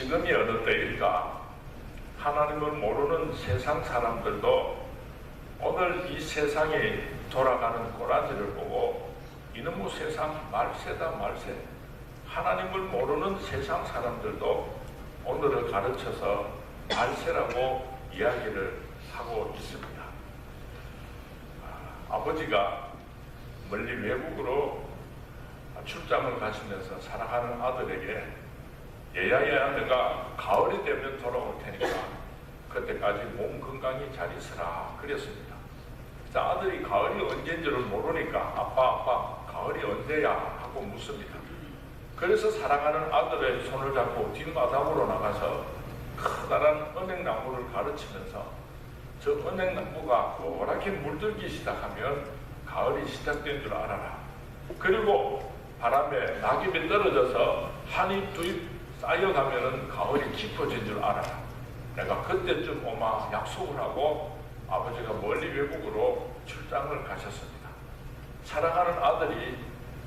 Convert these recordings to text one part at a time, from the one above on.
지금이 어느 때일까? 하나님을 모르는 세상 사람들도 오늘 이 세상이 돌아가는 꼬라지를 보고 이놈의 세상 말세다 말세. 하나님을 모르는 세상 사람들도 오늘을 가르쳐서 말세라고 이야기를 하고 있습니다. 아버지가 멀리 외국으로 출장을 가시면서 사랑하는 아들에게 얘야 내가 가을이 되면 돌아올 테니까 그때까지 몸 건강히 잘 있으라 그랬습니다. 자, 아들이 가을이 언제인지를 모르니까 아빠 가을이 언제야 하고 묻습니다. 그래서 사랑하는 아들의 손을 잡고 뒷마당으로 나가서 커다란 은행나무를 가르치면서 저 은행나무가 노랗게 물들기 시작하면 가을이 시작된 줄 알아라. 그리고 바람에 낙엽이 떨어져서 한입 두입 쌓여가면 가을이 깊어진 줄 알아라. 내가 그때쯤 오마 약속을 하고 아버지가 멀리 외국으로 출장을 가셨습니다. 사랑하는 아들이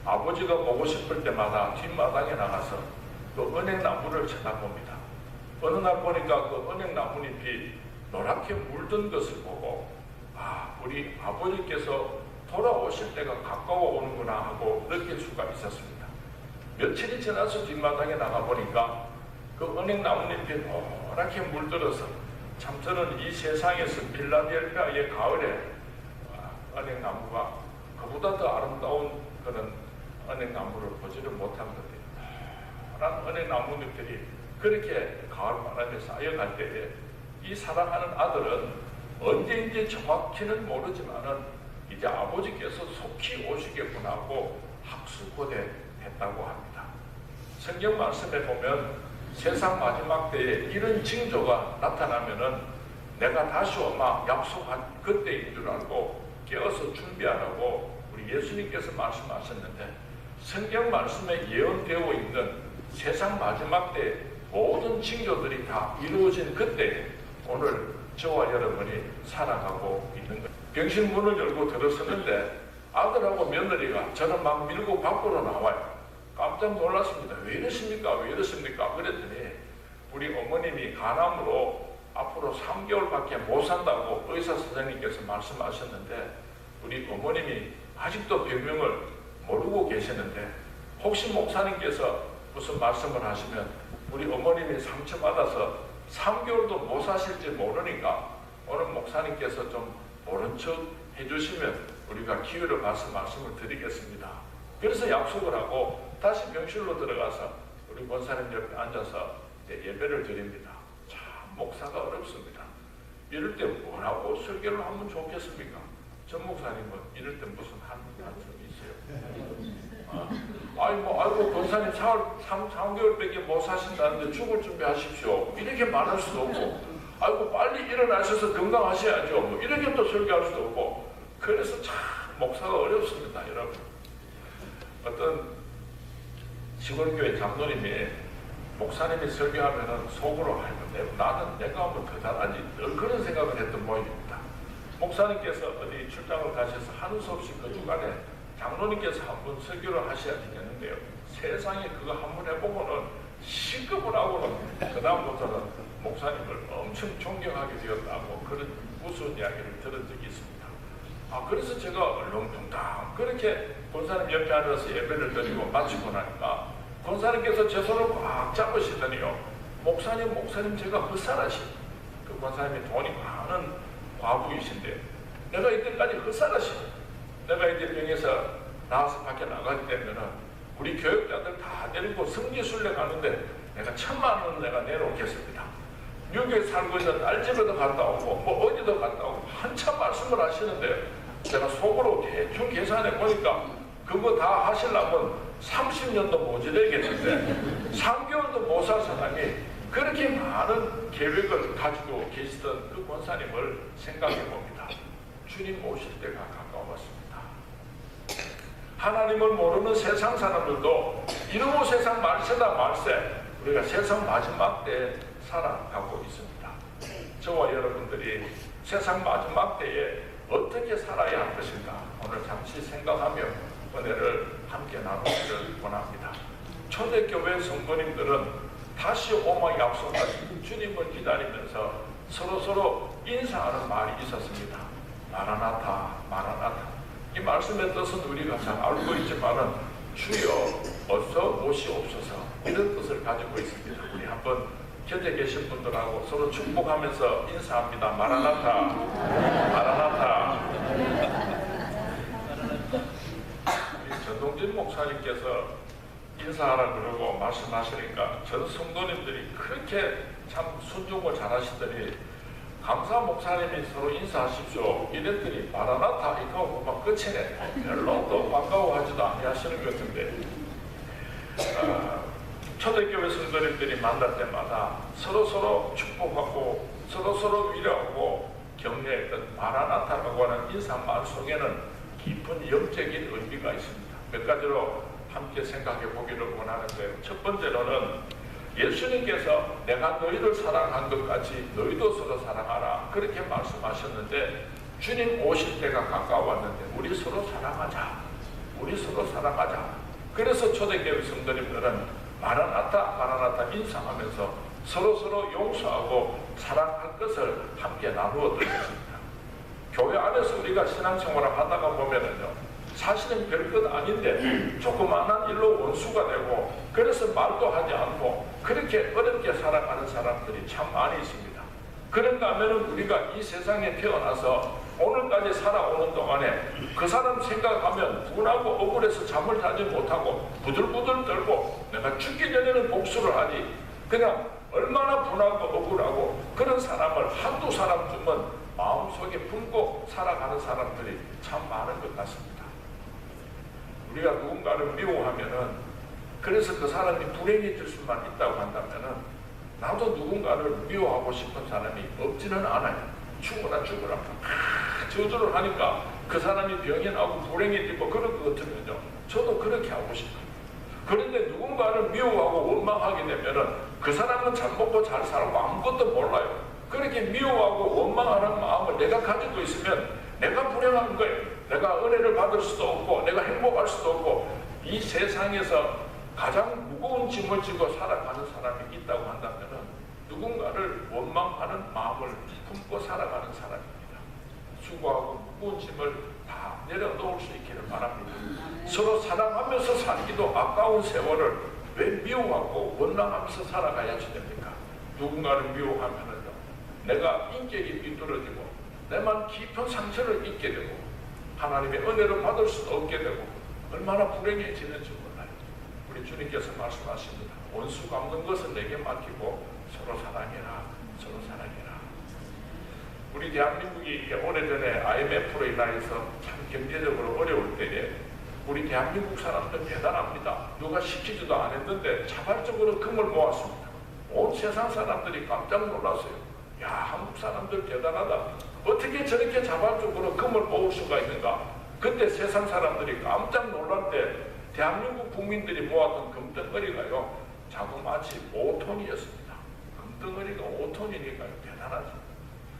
아버지가 보고 싶을 때마다 뒷마당에 나가서 그 은행나무를 쳐다봅니다. 어느 날 보니까 그 은행나무잎이 노랗게 물든 것을 보고 우리 아버지께서 돌아오실 때가 가까워 오는구나 하고 느낄 수가 있었습니다. 며칠이 지나서 뒷마당에 나가보니까 그 은행나무잎이 노랗게 물들어서 참 저는 이 세상에서 필라델피아의 가을에 은행나무가 그보다 더 아름다운 그런 은행나무를 보지를 못한 건데 노란 은행나무잎들이 그렇게 가을 바람에 쌓여갈 때에 이 사랑하는 아들은 언제인지 정확히는 모르지만은 이제 아버지께서 속히 오시겠구나 하고 학수고대 했다고 합니다. 성경 말씀에 보면 세상 마지막 때에 이런 징조가 나타나면은 내가 다시 오마 약속한 그때인 줄 알고 깨어서 준비하라고 우리 예수님께서 말씀하셨는데 성경 말씀에 예언되어 있는 세상 마지막 때 모든 징조들이 다 이루어진 그때 오늘 저와 여러분이 살아가고 있는 거예요. 병실 문을 열고 들어섰는데 아들하고 며느리가 저는 막 밀고 밖으로 나와요. 깜짝 놀랐습니다. 왜 이러십니까? 왜 이러십니까? 그랬더니 우리 어머님이 간암으로 앞으로 3개월밖에 못 산다고 의사 선생님께서 말씀하셨는데 우리 어머님이 아직도 병명을 모르고 계시는데 혹시 목사님께서 무슨 말씀을 하시면 우리 어머님이 상처받아서 3개월도 못 사실지 모르니까 오늘 목사님께서 좀 모른 척 해주시면 우리가 기회를 봐서 말씀을 드리겠습니다. 그래서 약속을 하고 다시 병실로 들어가서 우리 권사님 옆에 앉아서 예배를 드립니다. 참 목사가 어렵습니다. 이럴 때 뭐라고 설교를 하면 좋겠습니까? 전 목사님은 이럴 때 무슨 한숨이 있어요. 아이고 권사님 3개월밖에 못 사신다는데 죽을 준비하십시오. 이렇게 말할 수도 없고 아이고 빨리 일어나셔서 건강하셔야죠. 뭐 이렇게 또 설교할 수도 없고 그래서 참 목사가 어렵습니다. 여러분 어떤 시골교회 장로님이 목사님이 설교하면은 속으로 나는 내가 하면 더 잘하지 그런 생각을 했던 모양입니다. 목사님께서 어디 출장을 가셔서 하는 수 없이 그 주간에 장로님께서 한번 설교를 하셔야 되겠는데요. 세상에 그거 한번 해보고는 시급을 하고는 그 다음부터는 목사님을 엄청 존경하게 되었다고 그런 무서운 이야기를 들은 적이 있습니다. 그래서 제가 얼렁뚱땅 그렇게 권사님 옆에 앉아서 예배를 드리고 마치고 나니까 권사님께서 제 손을 꽉 잡으시더니요. 목사님 제가 헛살하시. 그 권사님이 돈이 많은 과부이신데 내가 이때까지 헛살하시. 내가 이제 병에서 나와서 밖에 나가게 되면은 우리 교육자들 다 데리고 성지순례 가는데 내가 1,000만 원 내가 내놓겠습니다. 미국에 살고 있는 딸 집에도 갔다 오고 뭐 어디도 갔다 오고 한참 말씀을 하시는데 제가 속으로 대충 계산해 보니까 그거 다 하시려면 30년도 모자라겠는데 3개월도 못 살 사람이 그렇게 많은 계획을 가지고 계시던 그 권사님을 생각해 봅니다. 주님 오실 때가 가까웠습니다. 하나님을 모르는 세상 사람들도 이러고 세상 말세다 말세 우리가 세상 마지막 때에 살아가고 있습니다. 저와 여러분들이 세상 마지막 때에 어떻게 살아야 할 것인가 오늘 잠시 생각하며 은혜를 함께 나누기를 원합니다. 초대교회 성도님들은 다시 오마 약속하신 주님을 기다리면서 서로 인사하는 말이 있었습니다. 마라나타, 마라나타. 이 말씀의 뜻은 우리가 잘 알고 있지만은 주여 어서 오시옵소서 이런 뜻을 가지고 있습니다. 우리 한번 곁에 계신 분들하고 서로 축복하면서 인사합니다. 마라나타, 마라나타. 우리 전동진 목사님께서 인사하라 그러고 말씀하시니까 전 성도님들이 그렇게 참 순종을 잘하시더니 감사 목사님이 서로 인사하십시오 이랬더니 마라나타 이거 하고 막 끝이네. 별로 또 반가워하지도 않으시는 것 같은데 초대교회 성도님들이 만날 때마다 서로 축복하고 서로 위로하고 격려했던 마라나타라고 하는 인사말 속에는 깊은 영적인 의미가 있습니다. 몇 가지로 함께 생각해 보기를 원하는데요. 첫 번째로는 예수님께서 내가 너희를 사랑한 것 같이 너희도 서로 사랑하라 그렇게 말씀하셨는데 주님 오실 때가 가까웠는데 우리 서로 사랑하자. 우리 서로 사랑하자. 그래서 초대교회 성도님들은 마라나타 마라나타 인사하면서 서로 용서하고 사랑할 것을 함께 나누어 드렸습니다. 교회 안에서 우리가 신앙생활을 하다가 보면은요 사실은 별것 아닌데 조그마한 일로 원수가 되고 그래서 말도 하지 않고 그렇게 어렵게 살아가는 사람들이 참 많이 있습니다. 그런가 하면은 우리가 이 세상에 태어나서 오늘까지 살아오는 동안에 그 사람 생각하면 분하고 억울해서 잠을 자지 못하고 부들부들 떨고 내가 죽기 전에는 복수를 하지 그냥 얼마나 분하고 억울하고 그런 사람을 한두 사람쯤은 마음속에 품고 살아가는 사람들이 참 많은 것 같습니다. 우리가 누군가를 미워하면은 그래서 그 사람이 불행해질 수만 있다고 한다면은 나도 누군가를 미워하고 싶은 사람이 없지는 않아요. 죽어라 저주를 하니까 그 사람이 병이 나고 불행해지고 그럴 것 같으면요 저도 그렇게 하고 싶어요. 그런데 누군가를 미워하고 원망하게 되면은 그 사람은 잘 먹고 잘 살고 아무것도 몰라요. 그렇게 미워하고 원망하는 마음을 내가 가지고 있으면 내가 불행한 거예요. 내가 은혜를 받을 수도 없고 내가 행복할 수도 없고 이 세상에서 가장 무거운 짐을 지고 살아가는 사람이 있다고 한다면 누군가를 원망하는 마음을 품고 살아가는 사람입니다. 수고하고 무거운 짐을 다 내려놓을 수 있기를 바랍니다. 서로 사랑하면서 살기도 아까운 세월을 왜 미워하고 원망하면서 살아가야지 됩니까? 누군가를 미워하면은요 내가 인격이 삐뚤어지고 내만 깊은 상처를 입게 되고 하나님의 은혜를 받을 수도 없게 되고 얼마나 불행해지는지 몰라요. 우리 주님께서 말씀하십니다. 원수 갚는 것은 내게 맡기고 서로 사랑해라. 서로 사랑해라. 우리 대한민국이 오래전에 IMF로 인하여서 참 경제적으로 어려울 때에 우리 대한민국 사람들 대단합니다. 누가 시키지도 않았는데 자발적으로 금을 모았습니다. 온 세상 사람들이 깜짝 놀랐어요. 야, 한국 사람들 대단하다. 어떻게 저렇게 자발적으로 금을 모을 수가 있는가? 그때 세상 사람들이 깜짝 놀랄 때 대한민국 국민들이 모았던 금덩어리가요 자그마치 5톤이었습니다. 금덩어리가 5톤이니까요 대단하죠.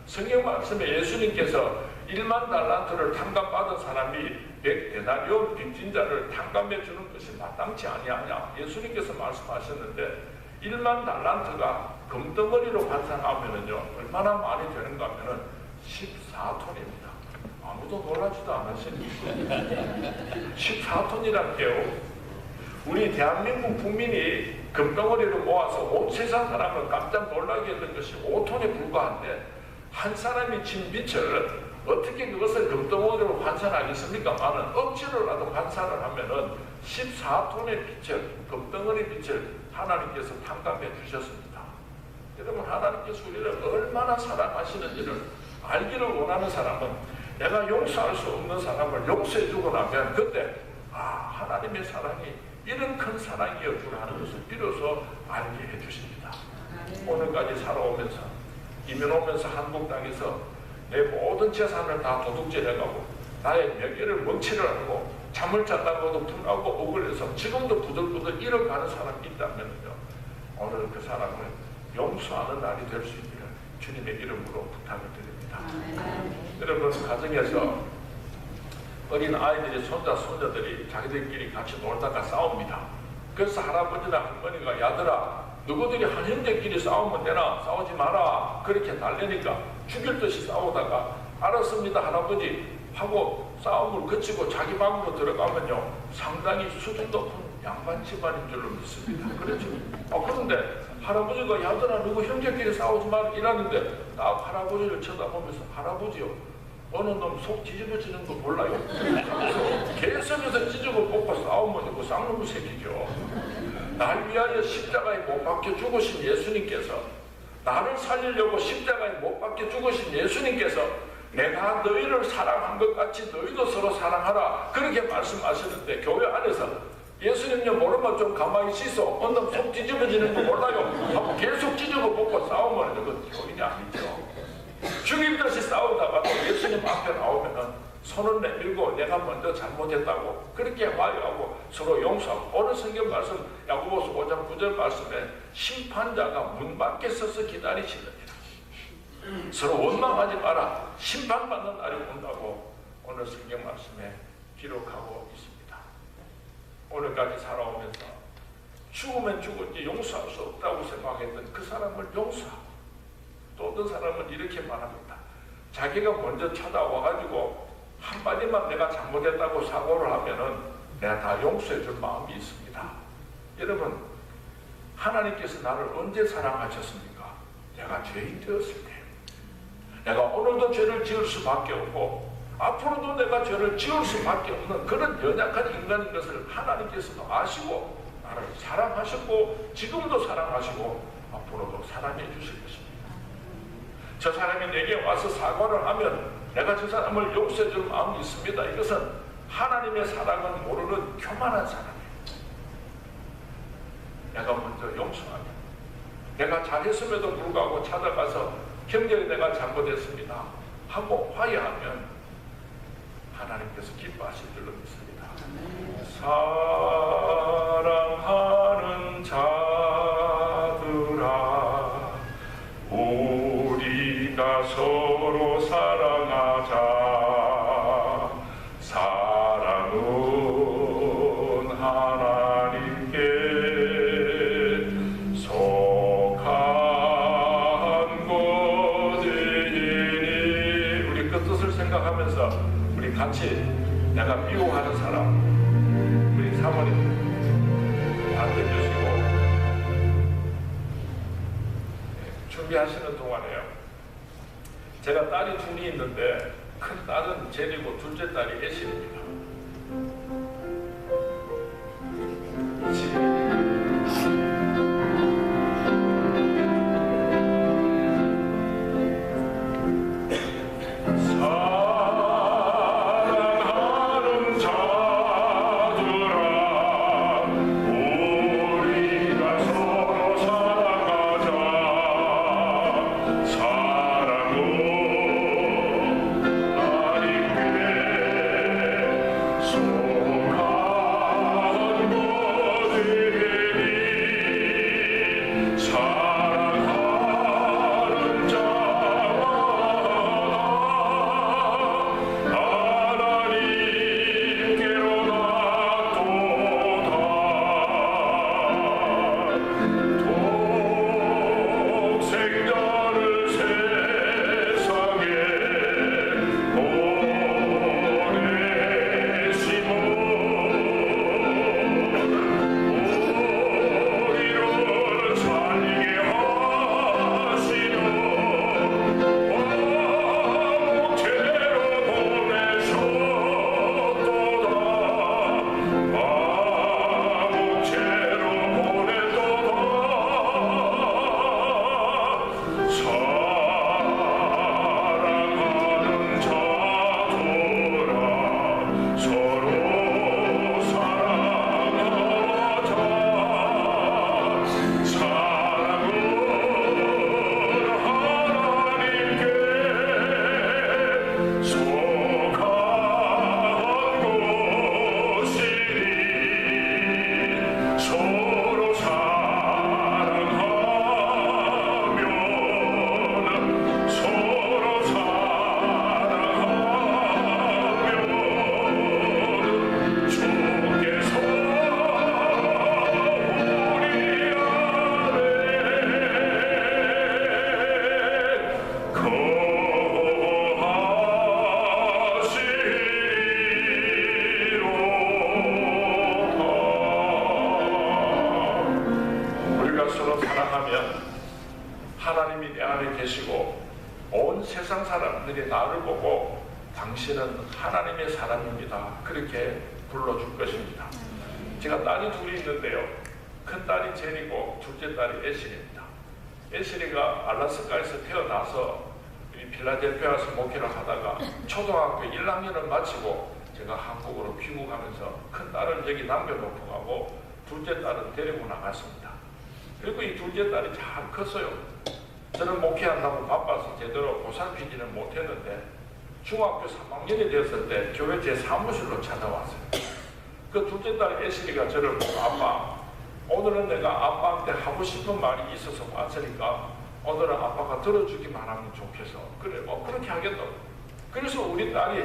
성경 말씀에 예수님께서 1만 달란트를 탕감받은 사람이 100데나리온 빚진 자를 탕감해 주는 것이 마땅치 아니하냐 예수님께서 말씀하셨는데 1만 달란트가 금덩어리로 환산하면은요 얼마나 많이 되는가 하면은 14톤입니다. 아무도 놀라지도 않으십니까? 14톤이란 게요. 우리 대한민국 국민이 금덩어리를 모아서 온 세상 사람을 깜짝 놀라게 했던 것이 5톤에 불과한데 한 사람이 진 빛을 어떻게 그것을 금덩어리로 환산하겠습니까만은 억지로라도 환산을 하면은 14톤의 빛을 금덩어리 빛을 하나님께서 탕감해 주셨습니다. 여러분 하나님께서 우리를 얼마나 사랑하시는지를 알기를 원하는 사람은 내가 용서할 수 없는 사람을 용서해 주고 나면 그때 하나님의 사랑이 이런 큰 사랑이었구나 하는 것을 비로소 알게 해주십니다. 오늘까지 살아오면서 이민 오면서 한국 땅에서 내 모든 재산을 다 도둑질해가고 나의 명예를 멍치를 하고 잠을 잤다고도 분하고 억울해서 지금도 부들부들 잃어가는 사람이 있다면요 오늘 그 사람을 용서하는 날이 될 수 있기를 주님의 이름으로 부탁을 드립니다. 여러분 가정에서 어린 아이들이 손자 손자들이 자기들끼리 같이 놀다가 싸웁니다. 그래서 할아버지나 할머니가 야들아 너희들이 한 형제끼리 싸우면 되나? 싸우지 마라. 그렇게 달래니까 죽일 듯이 싸우다가 알았습니다 할아버지 하고 싸움을 그치고 자기 방으로 들어가면요 상당히 수준 높은 양반 집안인 줄로 믿습니다. 그렇죠? 그런데 할아버지가 야들아 누구 형제끼리 싸우지 마라 이러는데 나 할아버지를 쳐다보면서 할아버지요 어느 놈 속 뒤집어지는 거 몰라요? 계속해서 찢어고 뽑고 싸우면 이거 쌍놈의 새끼죠. 날 위하여 십자가에 못 박혀 죽으신 예수님께서 나를 살리려고 십자가에 못 박혀 죽으신 예수님께서 내가 너희를 사랑한 것 같이 너희도 서로 사랑하라 그렇게 말씀하시는데 교회 안에서 예수님요 모르면 좀 가만히 있어 어느 놈 속 뒤집어지는 거 몰라요 하고 계속 찢어고 뽑고 싸우면 이건 교인이 아니죠. 죽일 듯이 싸우다가 또 예수님 앞에 나오면은 손을 내밀고 내가 먼저 잘못했다고 그렇게 화해하고 서로 용서하고 오늘 성경 말씀 야고보서 5장 9절 말씀에 심판자가 문 밖에 서서 기다리시느니라. 서로 원망하지 마라. 심판받는 날이 온다고 오늘 성경 말씀에 기록하고 있습니다. 오늘까지 살아오면서 죽으면 죽었지 용서할 수 없다고 생각했던 그 사람을 용서하고 또 어떤 사람은 이렇게 말합니다. 자기가 먼저 찾아와가지고 한마디만 내가 잘못했다고 사고를 하면은 내가 다 용서해 줄 마음이 있습니다. 여러분 하나님께서 나를 언제 사랑하셨습니까? 내가 죄인 되었을 때. 내가 오늘도 죄를 지을 수밖에 없고 앞으로도 내가 죄를 지을 수밖에 없는 그런 연약한 인간인 것을 하나님께서도 아시고 나를 사랑하셨고 지금도 사랑하시고 앞으로도 사랑해 주실 것입니다. 저 사람이 내게 와서 사과를 하면 내가 저 사람을 용서해 줄 마음이 있습니다. 이것은 하나님의 사랑은 모르는 교만한 사람이에요. 내가 먼저 용서하면 내가 잘했음에도 불구하고 찾아가서 형제가 내가 잘못했습니다 하고 화해하면 하나님께서 기뻐하실 줄로 믿습니다. 사랑하는 자들아 우리가 서로 사랑하자. 사랑은 하나님께 속한 것이니 우리 그 뜻을 생각하면서 우리 같이 내가 미워하는 사람 우리 사모님 앉아주시고 준비하시는 동안에요. 제가 딸이 둘이 있는데 큰 딸은 제리고 둘째 딸이 애실입니다. 하나님이 내 안에 계시고 온 세상 사람들이 나를 보고 당신은 하나님의 사람입니다. 그렇게 불러줄 것입니다. 제가 딸이 둘이 있는데요. 큰 딸이 제니고 둘째 딸이 애실입니다. 애실이가 알라스카에서 태어나서 필라델피아에서 목회를 하다가 초등학교 1학년을 마치고 제가 한국으로 귀국하면서 큰 딸을 여기 남겨놓고 가고 둘째 딸은 데리고 나갔습니다. 그리고 이 둘째 딸이 잘 컸어요. 저는 목회한다고 바빠서 제대로 보살피지는 못했는데 중학교 3학년이 됐을 때 교회 제 사무실로 찾아왔어요. 그 둘째 딸 애실이가 저를 보고 아빠, 오늘은 내가 아빠한테 하고 싶은 말이 있어서 왔으니까 오늘은 아빠가 들어주기만 하면 좋겠어. 그래, 그렇게 하겠다고. 그래서 우리 딸이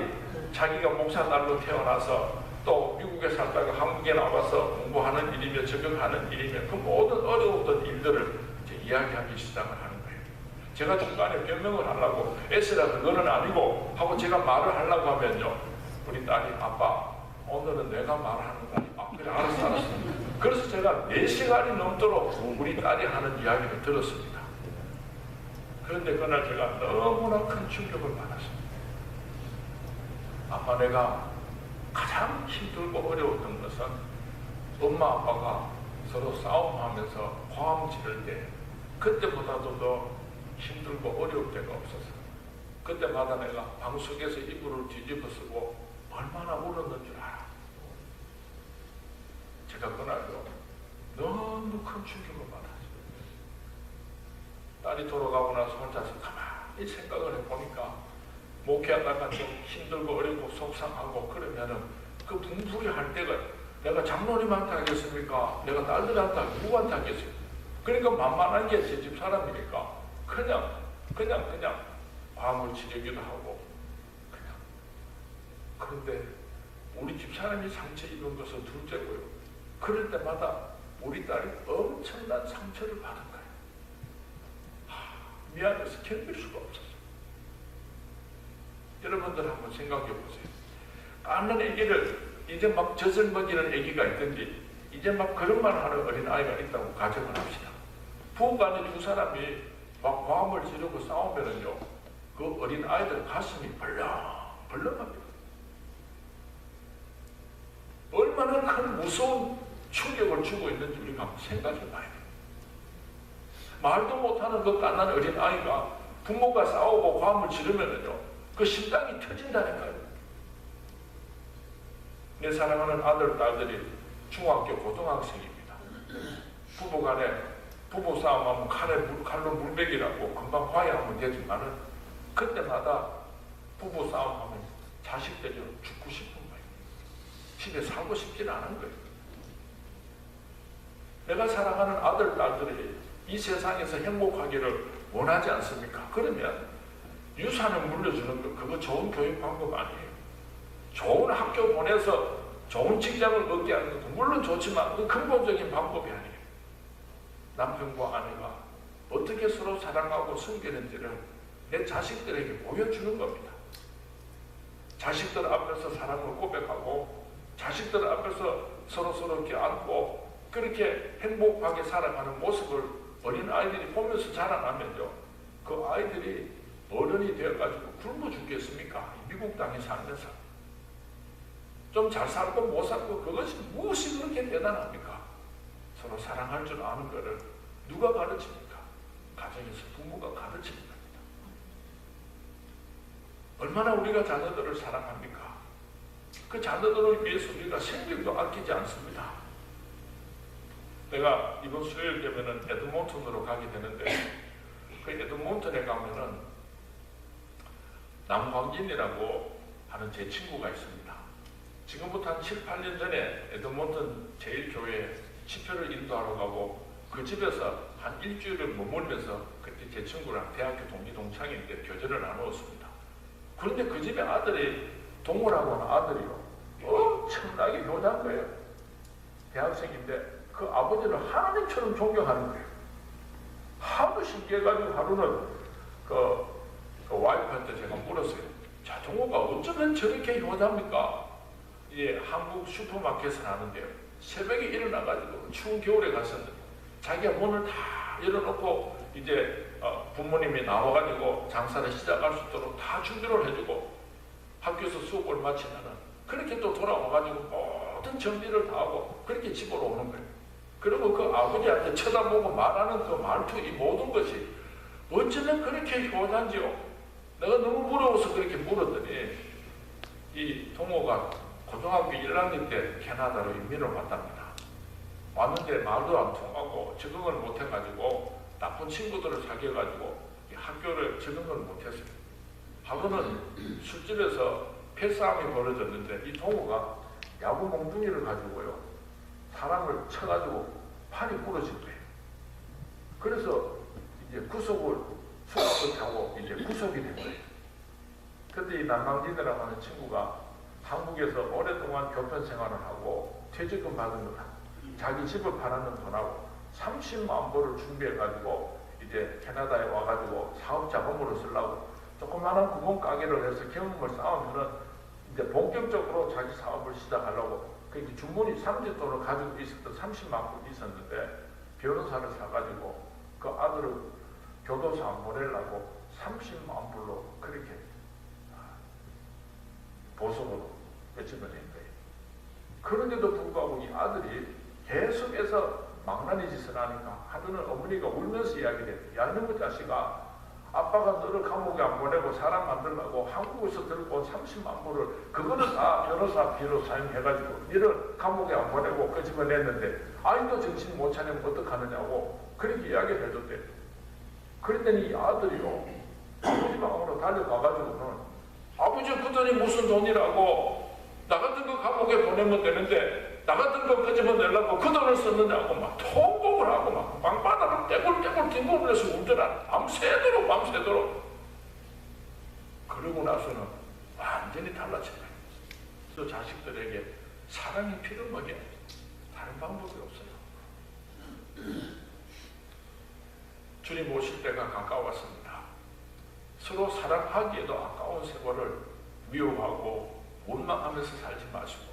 자기가 목사 딸로 태어나서 또 미국에 살다가 한국에 나와서 공부하는 일이며 적용하는 일이며 그 모든 어려웠던 일들을 이제 이야기하기 시작을 하는 거예요. 제가 중간에 변명을 하려고 애쓰라 그거는 아니고 하고 제가 말을 하려고 하면요. 우리 딸이 아빠, 오늘은 내가 말하는 거야. 아, 그래, 알았어. 그래서 제가 4시간이 넘도록 우리 딸이 하는 이야기를 들었습니다. 그런데 그날 제가 너무나 큰 충격을 받았습니다. 아빠, 내가 가장 힘들고 어려웠던 것은 엄마 아빠가 서로 싸움하면서 화음 지를 때 그때보다도 더 힘들고 어려울 때가 없어서 그때마다 내가 방석에서 이불을 뒤집어 쓰고 얼마나 울었는 줄 알아. 제가 그날도 너무 큰 충격을 받았어요. 딸이 돌아가고 나서 혼자서 가만히 생각을 해보니까 목회하다가 좀 힘들고 어렵고 속상하고 그러면은 그 분풀이 할 때가 내가 장로님한테 하겠습니까? 내가 딸들한테 누구한테 하겠습니까? 그러니까 만만한 게 제 집 사람이니까 그냥 화음을 지르기도 하고 그냥. 그런데 우리 집 사람이 상처 입은 것은 둘째고요. 그럴 때마다 우리 딸이 엄청난 상처를 받은 거예요. 미안해서 견딜 수가 없었어요. 여러분들 한번 생각해 보세요. 깎는 애기를 이제 막 젖을 먹이는 애기가 있든지 이제 막 그런 말 하는 어린아이가 있다고 가정을 합시다. 부부간에 두 사람이 막 화음을 지르고 싸우면은요, 그 어린아이들 가슴이 벌렁벌렁합니다. 얼마나 큰 무서운 충격을 주고 있는지 우리가 한번 생각해 봐야 돼요. 말도 못하는 그 갓난 어린아이가 부모가 싸우고 화음을 지르면은요, 그 심장이 터진다니까요. 내 사랑하는 아들, 딸들이 중학교, 고등학생입니다. 부부간에 부부 싸움하면 칼로 물베기라고 금방 화해하면 되지만은 그때마다 부부 싸움하면 자식들이 죽고 싶은 거예요. 집에 살고 싶지는 않은 거예요. 내가 사랑하는 아들, 딸들이 이 세상에서 행복하기를 원하지 않습니까? 그러면 유산을 물려주는 거, 그거 좋은 교육 방법 아니에요. 좋은 학교 보내서 좋은 직장을 얻게 하는 것도 물론 좋지만 그 근본적인 방법이 아니에요. 남편과 아내가 어떻게 서로 사랑하고 섬기는지를 내 자식들에게 보여주는 겁니다. 자식들 앞에서 사랑을 고백하고 자식들 앞에서 서로 이렇게 안고 그렇게 행복하게 살아가는 모습을 어린아이들이 보면서 자라나면요, 그 아이들이 어른이 되어가지고 굶어 죽겠습니까? 미국 땅에 살면서 좀 잘 살고 못 살고 그것이 무엇이 그렇게 대단합니까? 서로 사랑할 줄 아는 것을 누가 가르칩니까? 가정에서 부모가 가르치는 겁니다. 얼마나 우리가 자녀들을 사랑합니까? 그 자녀들을 위해서 우리가 생명도 아끼지 않습니다. 내가 이번 수요일 되면은 에드몬턴으로 가게 되는데 그 에드몬턴에 가면은 남광진이라고 하는 제 친구가 있습니다. 지금부터 한 7, 8년 전에 에드몬턴 제1교회에 집회를 인도하러 가고 그 집에서 한 일주일을 머물면서 그때 제 친구랑 대학교 동기동창인데 교제를 나누었습니다. 그런데 그 집에 아들이 동우라고 하는 아들이요, 엄청나게 효자인 거예요. 대학생인데 그 아버지를 하나님처럼 존경하는 거예요. 하도 신기해가지고 하루는 그 와이프한테 제가 물었어요. 자, 동우가 어쩌면 저렇게 효자입니까? 예, 한국 슈퍼마켓을 하는데요. 새벽에 일어나가지고 추운 겨울에 갔었는데 자기가 문을 다 열어놓고 이제 부모님이 나와가지고 장사를 시작할 수 있도록 다 준비를 해주고 학교에서 수업을 마치면은 그렇게 또 돌아와가지고 모든 정리를 다 하고 그렇게 집으로 오는 거예요. 그리고 그 아버지한테 쳐다보고 말하는 그 말투, 이 모든 것이 어쩌면 그렇게 효자인지요. 내가 너무 부러워서 그렇게 물었더니 이 동호가 고등학교 1학년 때 캐나다로 이민을 왔답니다. 왔는데 말도 안 통하고 적응을 못해가지고 나쁜 친구들을 사귀어가지고 학교를 적응을 못했어요. 하루는 술집에서 패싸움이 벌어졌는데 이 동호가 야구 몽둥이를 가지고요 사람을 쳐가지고 팔이 부러진 거예요. 그래서 이제 구속을 수갑을 타고 이제 구속이 된 거예요. 그때 이 남강진이라고 하는 친구가 한국에서 오랫동안 교편 생활을 하고 퇴직금 받은 거다. 자기 집을 팔아는 돈하고 30만 불을 준비해가지고 이제 캐나다에 와가지고 사업 자금으로 쓰려고 조그마한 구멍가게를 해서 경험을 쌓으면은 이제 본격적으로 자기 사업을 시작하려고 그러니까 주머니 30돈을 가지고 있었던 30만 불이 있었는데 변호사를 사가지고 그 아들을 교도소 안 보내려고 30만 불로 그렇게 보석으로 외침을 낸 거예요. 그런데도 불구하고 이 아들이 계속해서 망나니 짓을 하니까 하루는 어머니가 울면서 이야기를 해요. 야, 너무 자식아, 아빠가 너를 감옥에 안 보내고 사람 만들라고 한국에서 들고 온 30만 불을 그거는 다 변호사 비로 사용해가지고 너를 감옥에 안 보내고 끄집어냈는데 아직도 정신 못 차리면 어떡하느냐고 그렇게 이야기를 해줬대요. 그랬더니 이 아들이요 아버지 방으로 달려가가지고는 아버지 그 돈이 무슨 돈이라고 나 같은 거 감옥에 보내면 되는데 나 같은 거 끄집어내려고 그 돈을 썼느냐고 막 통곡을 하고 막 방바닥을 떼굴떼굴 뒹굴을 해서 울더라. 밤새도록 그러고 나서는 완전히 달라진 거예요. 또 자식들에게 사랑이 피를 먹여야 돼. 다른 방법이 없어요. 주님 오실 때가 가까웠습니다. 서로 사랑하기에도 아까운 세월을 미워하고 원망하면서 살지 마시고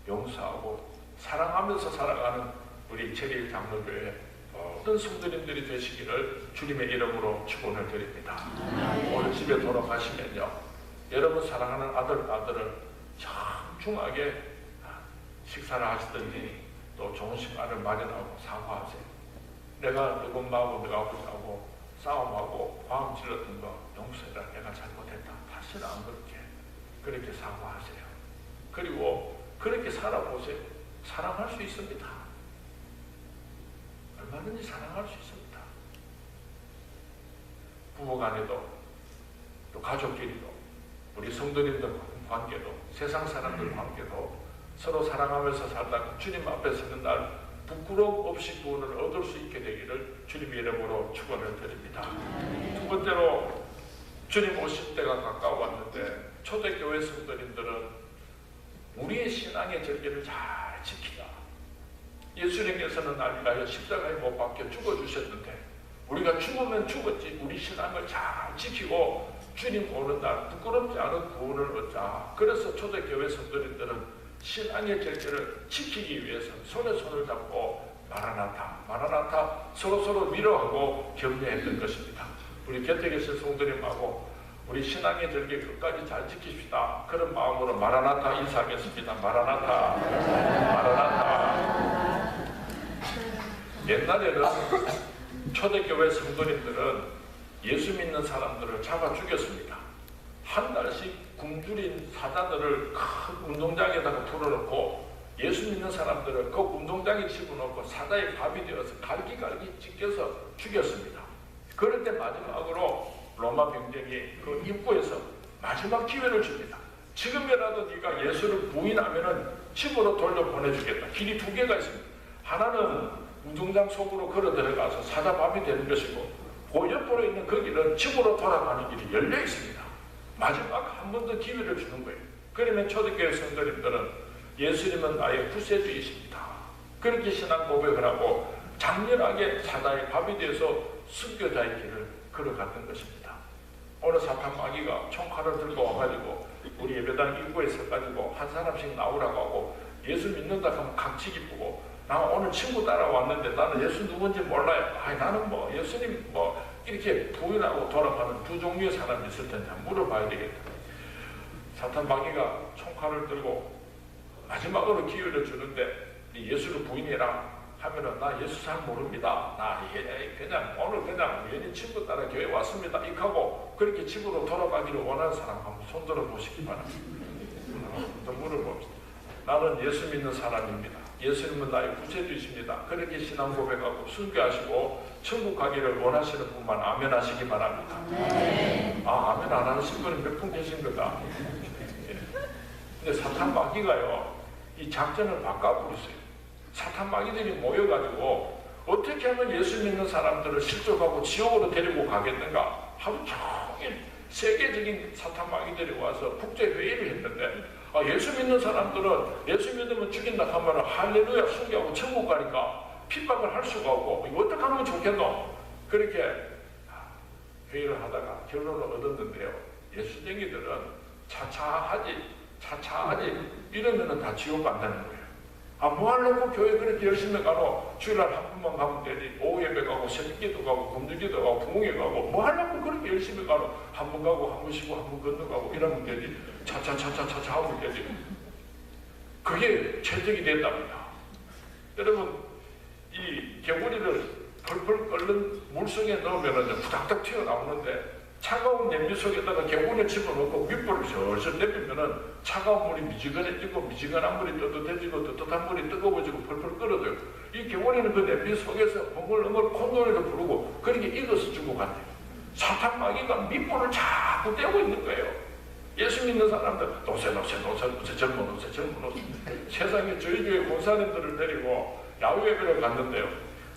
용서하고 사랑하면서 살아가는 우리 제일 장로교회 모든 성도님들이 되시기를 주님의 이름으로 축원을 드립니다. 오늘 집에 돌아가시면요 여러분 사랑하는 아들을 정중하게 식사를 하시든지 또 좋은 시간을 마련하고 사과하세요. 내가 누군가하고 내가 아버지하고 싸움하고 마음 찔렀던 거 용서해라. 내가 잘못했다. 다시는 안 그렇게 사과하세요. 그리고 그렇게 살아보세요. 사랑할 수 있습니다. 얼마든지 사랑할 수 있습니다. 부부간에도 또 가족끼리도 우리 성도님들 관계도 세상 사람들 관계도 서로 사랑하면서 살다가 주님 앞에 서는 날 부끄러움 없이 구원을 얻을 수 있게 되기를 주님의 이름으로 축원을 드립니다. 두 번째로 주님 오실 때가 가까웠는데 초대교회 성도님들은 우리의 신앙의 절개를 잘 지키자. 예수님께서는 날 위하여 십자가에 못 박혀 죽어주셨는데 우리가 죽으면 죽었지 우리 신앙을 잘 지키고 주님 오는 날 부끄럽지 않은 구원을 얻자. 그래서 초대교회 성도님들은 신앙의 절개를 지키기 위해서 손에 손을 잡고 마라나타 서로 위로하고 격려했던 것입니다. 우리 곁에 계신 성도님하고 우리 신앙의 절개 끝까지 잘 지킵시다. 그런 마음으로 마라나타 인사하겠습니다. 마라나타. 옛날에는 초대교회 성도님들은 예수 믿는 사람들을 잡아 죽였습니다. 한 달씩 굶주린 사자들을 큰 운동장에다가 풀어놓고 예수 믿는 사람들을 그 운동장에 집어넣고 사자의 밥이 되어서 갈기갈기 찢겨서 죽였습니다. 그럴 때 마지막으로 로마 병정이 그 입구에서 마지막 기회를 줍니다. 지금이라도 네가 예수를 부인하면은 집으로 돌려보내주겠다. 길이 두 개가 있습니다. 하나는 운동장 속으로 걸어 들어가서 사자 밥이 되는 것이고 그 옆으로 있는 그 길은 집으로 돌아가는 길이 열려 있습니다. 마지막 한 번 더 기회를 주는 거예요. 그러면 초대교회 성도님들은 예수님은 나의 구세주이십니다. 그렇게 신앙 고백을 하고 장렬하게 사자의 밥이 되어서 순교자의 길을 걸어갔던 것입니다. 어느 사탄 마귀가 총칼을 들고 와가지고 우리 예배당 입구에 서가지고 한 사람씩 나오라고 하고 예수 믿는다 하면 각치기 뿌고 나 오늘 친구 따라왔는데 나는 예수 누군지 몰라요. 아니 나는 뭐 예수님 뭐 이렇게 부인하고 돌아가는 두 종류의 사람이 있을 텐데 물어봐야 되겠다. 사탄 마귀가 총칼을 들고 마지막으로 기회를 주는데 예수를 부인해라 하면은 나 예수 잘 모릅니다. 나 그냥 오늘 그냥 우연히 친구 따라 교회 왔습니다. 이하고 그렇게 집으로 돌아가기를 원하는 사람 한번 손들어 보시기 바랍니다. 더 물어봅시다. 나는 예수 믿는 사람입니다. 예수님은 나의 구세주이십니다. 그렇게 신앙 고백하고 순교하시고 천국 가기를 원하시는 분만 아멘 하시기 바랍니다. 아멘 안 하신 분이 몇 분 계신 거다. 근데 사탄 마귀가요 이 작전을 바꿔버렸어요. 사탄 마귀들이 모여가지고 어떻게 하면 예수 믿는 사람들을 실족하고 지옥으로 데리고 가겠는가 하루 종일 세계적인 사탄 마귀들이 와서 국제회의를 했는데 예수 믿는 사람들은 예수 믿으면 죽인다 하면 할렐루야 순교하고 천국 가니까 핍박을 할 수가 없고 이거 어떻게 하면 좋겠노? 그렇게 회의를 하다가 결론을 얻었는데요. 예수쟁이들은 차차하지 이러면은 다 지옥 간다는 거예요. 뭐 하려고 교회 그렇게 열심히 가노? 주일날 한 번만 가면 되지. 오후 예배 가고 새벽기도 가고 금주기도 가고 부흥회 가고 뭐 하려고 그렇게 열심히 가노? 한 번 가고 한 번 쉬고 한 번 건너가고 이러면 되지. 차차차차차 하면 되지. 그게 체득이 됐답니다. 여러분 이 개구리를 펄펄 끓는 물속에 넣으면 부닥닥 튀어나오는데 차가운 냄비 속에다가 개구리를 집어넣고 윗불을 슬슬 내리면은 차가운 물이 미지근해지고 미지근한 물이 뜨뜻해지고 뜨뜻한 물이 뜨거워지고 펄펄 끓어져요. 이 개구리는 그 냄비 속에서 엉글엉글 콧노래를 부르고 그렇게 익어서 죽고 간대요. 사탄 마귀가 밑불을 자꾸 떼고 있는 거예요. 예수 믿는 사람들 노세 젊은 노세 세상에 저희 교회 권사님들을 데리고 야외예배를 갔는데요.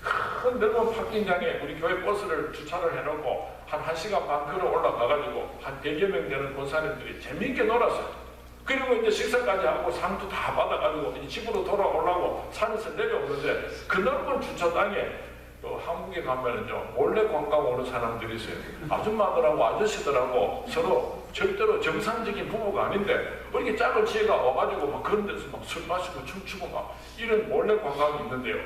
큰 넓은 파킹장에 우리 교회 버스를 주차를 해놓고 한 1시간 반 걸어 올라가가지고 한 100여 명 되는 권사님들이 재미있게 놀았어요. 그리고 이제 식사까지 하고 상도 다 받아가지고 이제 집으로 돌아오려고 산에서 내려오는데 그 넓은 주차장에 한국에 가면은요 몰래 관광 오는 사람들이 있어요. 아줌마들하고 아저씨들하고 서로 절대로 정상적인 부부가 아닌데 이렇게 짝을 지어가 와가지고 막 그런 데서 막 술 마시고 춤추고 막 이런 몰래 관광이 있는데요.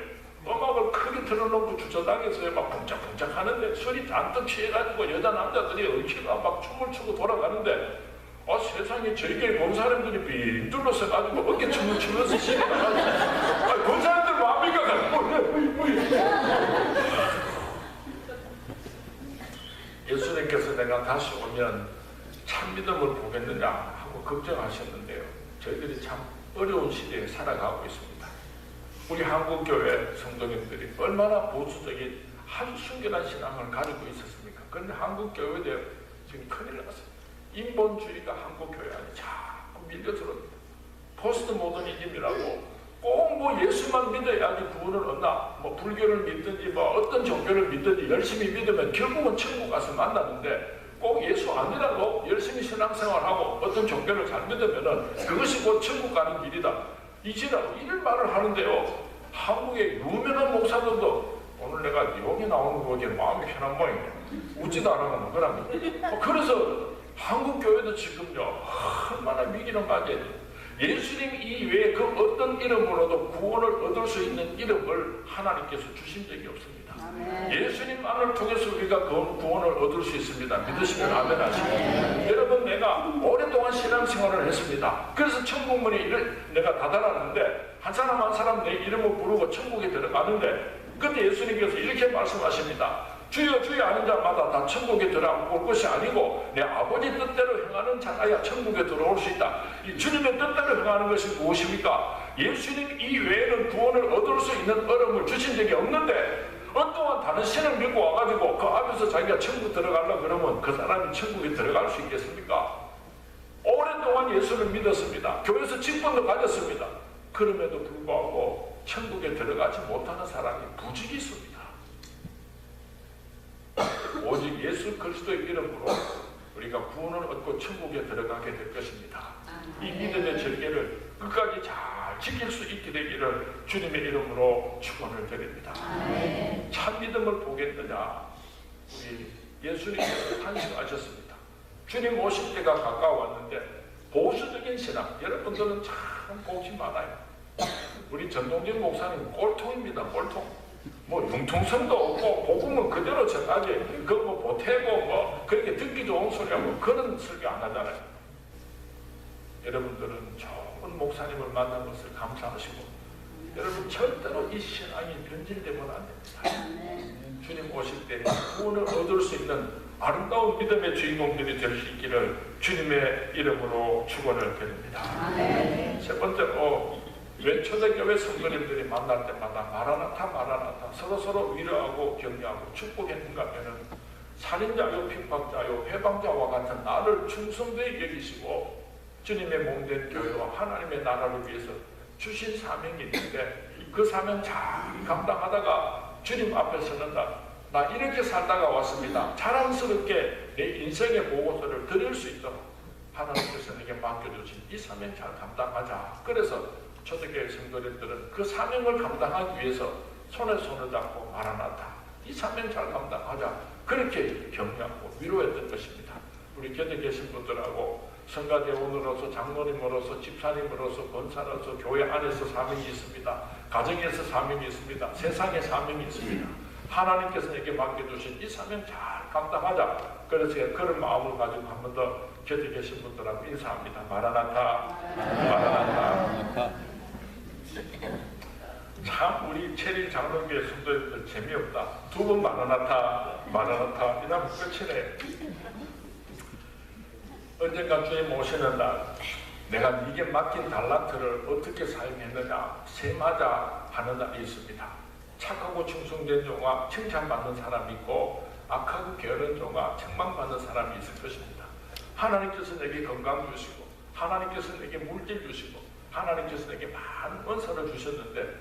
음악을 크게 틀어놓고 주차장에서 막 펑짝펑짝 하는데 술이 잔뜩 취해가지고 여자 남자들이 얽히가 막 춤을 추고 돌아가는데 세상에 저희끼리 본 사람들이 빙 둘러서가지고 어깨 춤을 추면서 시내가가지고 본 사람들 마음이가 예수님께서 내가 다시 오면 참 믿음을 보겠느냐 하고 걱정하셨는데요. 저희들이 참 어려운 시대에 살아가고 있습니다. 우리 한국교회 성도님들이 얼마나 보수적인 아주 순결한 신앙을 가지고 있었습니까? 그런데 한국교회에 지금 큰일 났어요. 인본주의가 한국교회 안에 자꾸 밀려들어옵니다. 포스트 모더니즘이라고 꼭 뭐 예수만 믿어야지 구원을 얻나, 뭐 불교를 믿든지 뭐 어떤 종교를 믿든지 열심히 믿으면 결국은 천국 가서 만나는데 꼭 예수 아니라고 열심히 신앙생활하고 어떤 종교를 잘 믿으면은 그것이 곧 천국 가는 길이다. 이지라고 이런 말을 하는데요. 한국의 유명한 목사들도 오늘 내가 여기 나오는 거 보기에 마음이 편한 모양이에요. 웃지도 않으면 그럽니다. 그래서 한국 교회도 지금요 얼마나 위기를 맞이해야 돼요. 예수님 이외에 그 어떤 이름으로도 구원을 얻을 수 있는 이름을 하나님께서 주신 적이 없습니다. 예수님만을 통해서 우리가 그 구원을 얻을 수 있습니다. 믿으시면 아멘 하시고. 여러분 내가 오랫동안 신앙생활을 했습니다. 그래서 천국문이 내가 다다랐는데 한 사람 한 사람 내 이름을 부르고 천국에 들어가는데 그때 예수님께서 이렇게 말씀하십니다. 주여 주여 하는 자마다 다 천국에 들어올 것이 아니고 내 아버지 뜻대로 행하는 자라야 천국에 들어올 수 있다. 이 주님의 뜻대로 행하는 것이 무엇입니까? 예수님 이외에는 구원을 얻을 수 있는 얼음을 주신 적이 없는데 어떠한 다른 신을 믿고 와가지고 그 앞에서 자기가 천국 들어가려고 그러면 그 사람이 천국에 들어갈 수 있겠습니까? 오랫동안 예수를 믿었습니다. 교회에서 직분도 가졌습니다. 그럼에도 불구하고 천국에 들어가지 못하는 사람이 부직이 있습니다. 오직 예수 그리스도의 이름으로 우리가 구원을 얻고 천국에 들어가게 될 것입니다. 이 믿음의 절개를 끝까지 잘 지킬 수 있게 되기를 주님의 이름으로 축원을 드립니다. 참 믿음을 보겠느냐? 우리 예수님께서 탄식하셨습니다. 주님 오실 때가 가까웠는데 보수적인 신앙, 여러분들은 참 복이 많아요. 우리 전동진 목사님 꼴통입니다. 꼴통. 뭐 융통성도 없고 복음은 그대로 전하지 그뭐 보태고 뭐 그렇게 듣기 좋은 소리하고 그런 설교 안 하잖아요. 여러분들은 좋은 목사님을 만난 것을 감사하시고 여러분 절대로 이 신앙이 변질되면 안 됩니다. 주님 오실 때 구원을 얻을 수 있는 아름다운 믿음의 주인공들이 될 수 있기를 주님의 이름으로 축원을 드립니다. 세 번째로 왜 초대교회 성도님들이 만날 때마다 마라나타 마라나타 서로 위로하고 격려하고 축복했는가 하면은 살인자요 핍박자요 해방자와 같은 나를 충성되게 여기시고 주님의 몸된 교회와 하나님의 나라를 위해서 주신 사명이 있는데 그 사명 잘 감당하다가 주님 앞에 서는다. 나 이렇게 살다가 왔습니다. 자랑스럽게 내 인생의 보고서를 드릴 수 있도록 하나님께서 내게 맡겨주신 이 사명 잘 감당하자. 그래서 초대교회 성도님들은 그 사명을 감당하기 위해서 손에 손을 잡고 마라나타 이 사명 잘 감당하자. 그렇게 격려하고 위로했던 것입니다. 우리 곁에 계신 분들하고 성가대원으로서 장로님으로서 집사님으로서 권사로서 교회 안에서 사명이 있습니다. 가정에서 사명이 있습니다. 세상에 사명이 있습니다. 하나님께서 내게 맡겨주신 이 사명 잘 감당하자. 그래서 제가 그런 마음을 가지고 한 번 더 곁에 계신 분들하고 인사합니다. 마라나타 마라나타. 참 우리 체리 장로교회 성도님들 재미없다. 두 번 마라나타 마라나타 이러면 끝이네. 언젠가 주님 오시는 날 내가 네게 맡긴 달란트를 어떻게 사용했느냐 세마자 하는 날이 있습니다. 착하고 충성된 종아 칭찬받는 사람이 있고 악하고 게으른 종아 책망받는 사람이 있을 것입니다. 하나님께서 내게 건강 주시고 하나님께서 내게 물질 주시고 하나님께서 내게 많은 은사를 주셨는데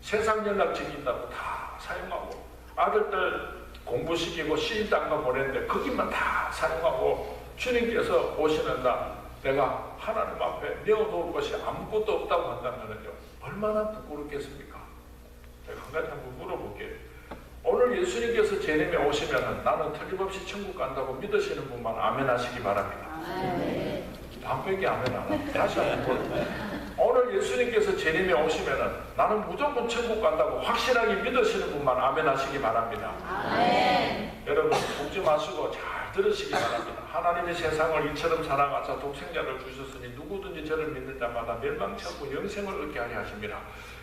세상 연락 챙긴다고 다 사용하고 아들들 공부시키고 시집장가 보냈는데 거기만 다 사용하고 주님께서 오시는 날 내가 하나님 앞에 내어놓을 것이 아무것도 없다고 한다면요 얼마나 부끄럽겠습니까? 제가 한 가지 한번 물어볼게요. 오늘 예수님께서 제림에 오시면 나는 틀림없이 천국 간다고 믿으시는 분만 아멘 하시기 바랍니다. 반백이 아멘 안 합니다. 다시 한번 오늘 예수님께서 제림에 오시면 나는 무조건 천국 간다고 확실하게 믿으시는 분만 아멘 하시기 바랍니다. 여러분 속지 마시고 잘 들으시기 바랍니다. 하나님이 세상을 이처럼 사랑하사 독생자를 주셨으니 누구든지 저를 믿는 자마다 멸망치 않고 영생을 얻게 하려 하십니다.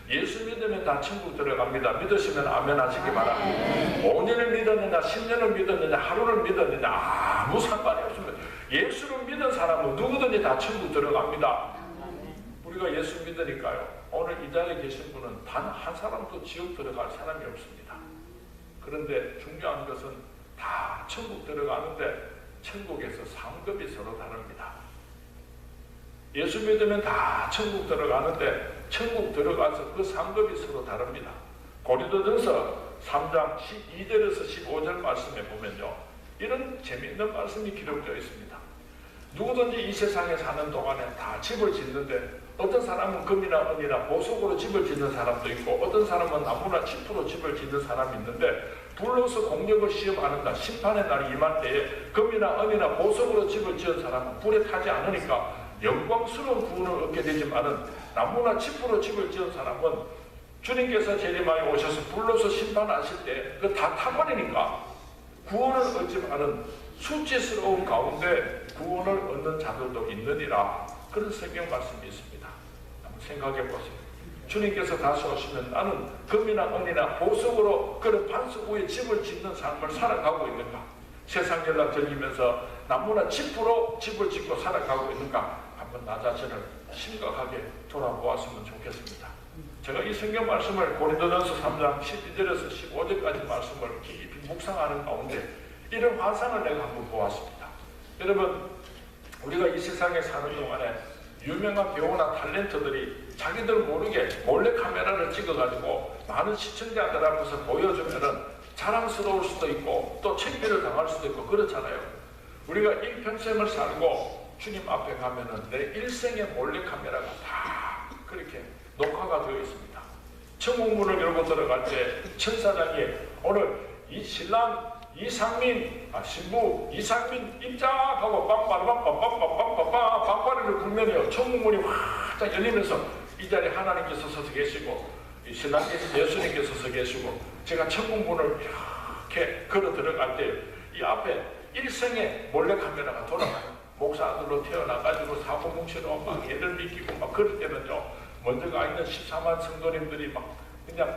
예수 믿으면 다 천국 들어갑니다. 믿으시면 아멘 하시기 바랍니다. 5년을 믿었느냐 10년을 믿었느냐 하루를 믿었느냐 아무 상관이 없습니다. 예수를 믿은 사람은 누구든지 다 천국 들어갑니다. 우리가 예수 믿으니까요 오늘 이 자리에 계신 분은 단 한 사람도 지옥 들어갈 사람이 없습니다. 그런데 중요한 것은 다 천국 들어가는데 천국에서 상급이 서로 다릅니다. 예수 믿으면 다 천국 들어가는데 천국 들어가서 그 상급이 서로 다릅니다. 고린도전서 3장 12절에서 15절 말씀에 보면요 이런 재미있는 말씀이 기록되어 있습니다. 누구든지 이 세상에 사는 동안에 다 집을 짓는데 어떤 사람은 금이나 은이나 보석으로 집을 짓는 사람도 있고 어떤 사람은 나무나 짚으로 집을 짓는 사람이 있는데 불로서 공력을 시험하는 날 심판의 날이 임할 때에 금이나 은이나 보석으로 집을 지은 사람은 불에 타지 않으니까 영광스러운 구원을 얻게 되지만은 나무나 짚으로 집을 지은 사람은 주님께서 재림하여 오셔서 불로서 심판하실 때 그 다 타버리니까 구원을 얻지만은 수치스러운 가운데 구원을 얻는 자들도 있느니라. 그런 성경 말씀이 있습니다. 한번 생각해 보세요. 주님께서 다시 오시면 나는 금이나 은이나 보석으로 그런 반석 위에 집을 짓는 삶을 살아가고 있는가? 세상 연락 즐기면서 나무나 짚으로 집을 짓고 살아가고 있는가? 한번 나 자신을 심각하게 돌아보았으면 좋겠습니다. 제가 이 성경 말씀을 고린도전서 3장 12절에서 15절까지 말씀을 깊이 묵상하는 가운데 이런 환상을 내가 한번 보았습니다. 여러분 우리가 이 세상에 사는 동안에 유명한 배우나 탤런트들이 자기들 모르게 몰래 카메라를 찍어가지고 많은 시청자들 앞에서 보여주면은 자랑스러울 수도 있고 또 창피를 당할 수도 있고 그렇잖아요. 우리가 일평생을 살고 주님 앞에 가면은 내 일생의 몰래 카메라가 다 그렇게 녹화가 되어 있습니다. 천국문을 열고 들어갈 때 천사장이 오늘 이 신랑 이상민 신부 이상민 입장하고 빵빠르빵빵빵빵빵빵 빵빠르를 불면요 천국문이 활짝 열리면서 이 자리에 하나님께서 서서 계시고 신랑께서 예수님께서 서 계시고 제가 천국문을 이렇게 걸어 들어갈 때 이 앞에 일생에 몰래카메라가 돌아가요. 목사들로 태어나가지고 사고 뭉치로 막 예를 믿기고 막 그럴 때는요, 먼저 가 있는 14만 성도님들이 막 그냥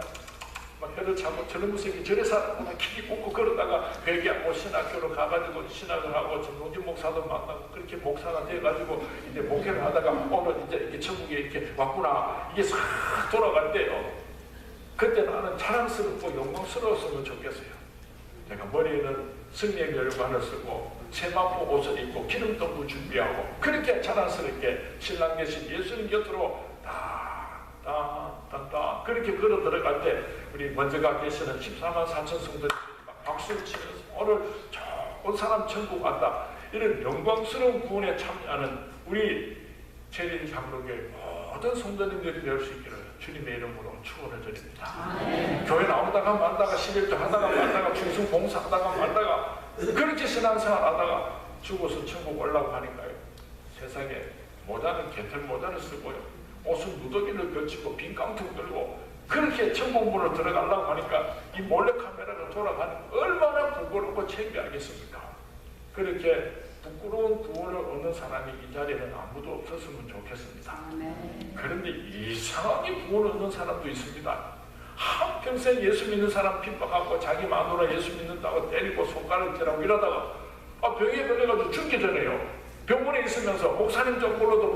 막 혀를 차고 저런 모습이 저래 살았구나 기기 꽂고 그러다가 회개하고 신학교로 가가지고 신학을 하고 정동진 목사도 만나고 그렇게 목사가 돼가지고 이제 목회를 하다가 오늘 이제 이렇게 천국에 이렇게 왔구나 이게 싹 돌아갈 때요, 그때 나는 자랑스럽고 영광스러웠으면 좋겠어요. 내가 머리에는 승리의 멸관을 쓰고 세마포 옷을 입고 기름동부 준비하고 그렇게 자랑스럽게 신랑 계신 예수님 곁으로 따 그렇게 걸어 들어갈 때 우리 먼저 가 계시는 14만 4천 성도들이 박수를 치면서 오늘 좋은 사람 천국 왔다, 이런 영광스러운 구원에 참여하는 우리 제일 장로교회 모든 성도님들이 될 수 있기를 주님의 이름으로 축원을 드립니다. 교회 나오다가 말다가 11조 하다가 말다가 중승 봉사하다가 말다가 그렇게 신앙생활 하다가 죽어서 천국 올라고 하니까요, 세상에 모자는 개털 모자를 쓰고요, 옷은 누더기를 걸치고 빈 깡통 들고 그렇게 천국문으로 들어가려고 하니까 이 몰래카메라가 돌아가는 얼마나 부끄럽고 창피하겠습니까? 그렇게 부끄러운 구원을 얻는 사람이 이 자리에는 아무도 없었으면 좋겠습니다. 그런데 이상하게 구원을 얻는 사람도 있습니다. 한평생 예수 믿는 사람 핍박하고 자기 마누라 예수 믿는다고 때리고 손가락질하고 이러다가 병에 걸려가지고 죽기 전에요, 병원에 있으면서 목사님 좀 불러도